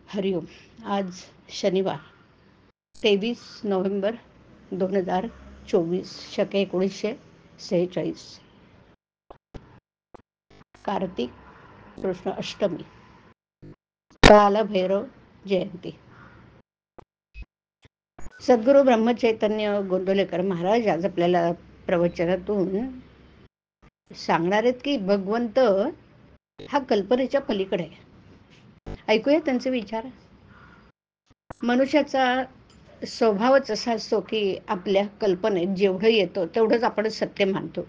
हरिओम. आज शनिवार 23 नोव्हेंबर 2024 शके 1946 कार्तिक कृष्ण अष्टमी कालभैरव जयंती. सद्गुरू ब्रह्मचैतन्य गोंदवलेकर महाराज आज आपल्याला प्रवचनातून सांगणार आहेत की भगवंत हा कल्पनेच्या पलीकडे आहे. ऐकूया त्यांचे विचार. मनुष्याचा स्वभावच असा असतो की आपल्या कल्पनेत जेवढं येतं तेवढंच आपण सत्य मानतो,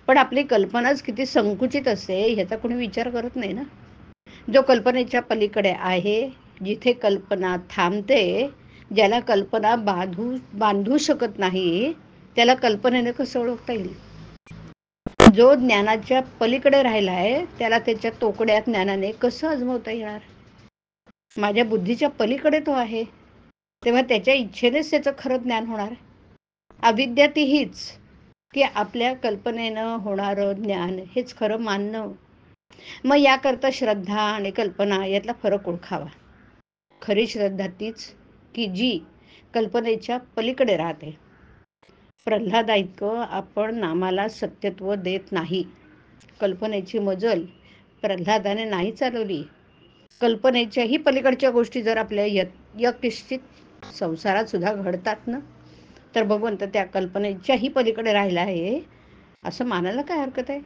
पण आपली कल्पनाच किती संकुचित असते ह्याचा कोणी विचार करत नाही ना. जो कल्पनेच्या पलीकडे आहे, जिथे कल्पना थांबते, ज्याला कल्पना बांधू शकत नाही, त्याला कल्पनेने कसं ओळखता येईल? जो ज्ञानाच्या पलीकडे राहिला आहे त्याला त्याच्या तोकड्या ज्ञानाने कसं अजमवता येणार? माझ्या बुद्धीच्या पलीकडे तो आहे, तेव्हा त्याच्या इच्छेनेच त्याचं खरं ज्ञान होणार. अविद्या ती हीच की आपल्या कल्पनेनं होणारं ज्ञान हेच खरं मानणं. मग याकरता श्रद्धा आणि कल्पना यातला फरक ओळखावा. खरी श्रद्धा तीच की जी कल्पनेच्या पलीकडे राहते. प्रल्हादा इतकं आपण नामाला सत्यत्व देत नाही. कल्पनेची मजल प्रल्हादाने नाही चालवली. कल्पनेच्याही पलीकडच्या गोष्टी जर आपल्या यत्किंचित संसारात सुद्धा घडतात ना, तर भगवंत त्या कल्पनेच्याही पलीकडे राहिला आहे असं मानायला काय हरकत आहे?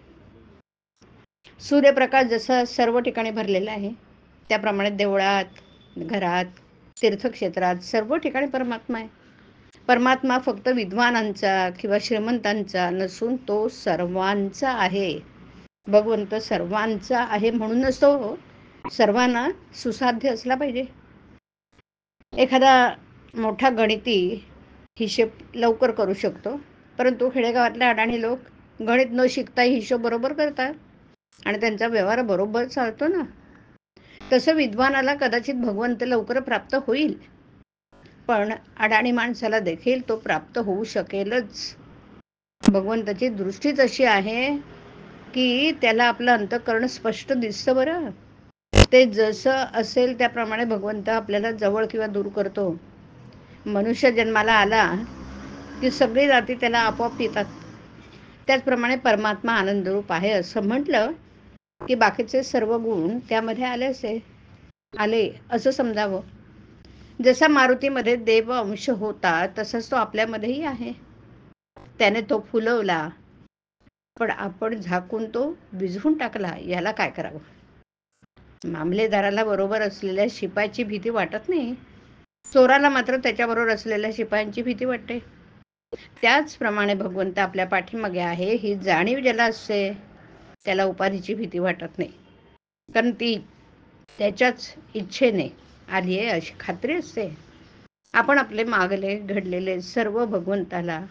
सूर्यप्रकाश जसा सर्व ठिकाणी भरलेला आहे, त्याप्रमाणे देवळात, घरात, तीर्थक्षेत्रात सर्व ठिकाणी परमात्मा आहे. परमात्मा फक्त विद्वानांचा किंवा श्रीमंतांचा नसून तो सर्वांचा आहे. भगवंत सर्वांचा आहे म्हणूनच तो सर्वांना सुसाध्य असला पाहिजे. एखादा मोठा गणिती हिशेब लवकर करू शकतो, परंतु खेडेगावातले अडाणी लोक गणित न शिकता हिशोब बरोबर करतात आणि त्यांचा व्यवहार बरोबर चालतो ना. तसं विद्वानाला कदाचित भगवंत लवकर प्राप्त होईल, पण अडाणी माणसाला देखील तो प्राप्त होऊ शकेलच. भगवंताची दृष्टीच अशी आहे की त्याला आपलं अंतःकरण स्पष्ट दिसतं. बरं, ते जसं असेल त्याप्रमाणे भगवंत आपल्याला जवळ किंवा दूर करतो. मनुष्य जन्माला आला की सगळी जाती त्याला आपोआप येतात. त्याचप्रमाणे परमात्मा आनंदरूप आहे असं म्हटलं की बाकीचे सर्व गुण त्यामध्ये आले असं समजावं. जसा मारुतीमध्ये देव अंश होता तसाच तो आपल्यामध्येही आहे. त्याने तो फुलवला, पण आपण झाकून तो विझवून टाकला. याला काय करावं? मामलेदाराला बरोबर असलेल्या शिपायाची भीती वाटत नाही, चोराला मात्र त्याच्याबरोबर असलेल्या शिपायांची भीती वाटते. त्याचप्रमाणे भगवंत आपल्या पाठीमागे आहे ही जाणीव ज्याला असते त्याला उपाधीची भीती वाटत नाही, कारण ती त्याच्याच इच्छेने आली आहे अशी खात्री असते. आपण आपले मागले घडलेले सर्व भगवंताला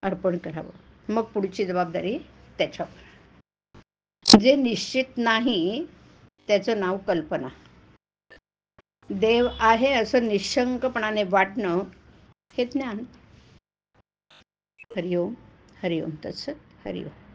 अर्पण करावं, मग पुढची जबाबदारी त्याच्यावर. जे निश्चित नाही त्याचं नाव कल्पना. देव आहे असं निशंकपणाने वाटणं हे ज्ञान. हरिओम. हरिओम तत्सत. हरिओम.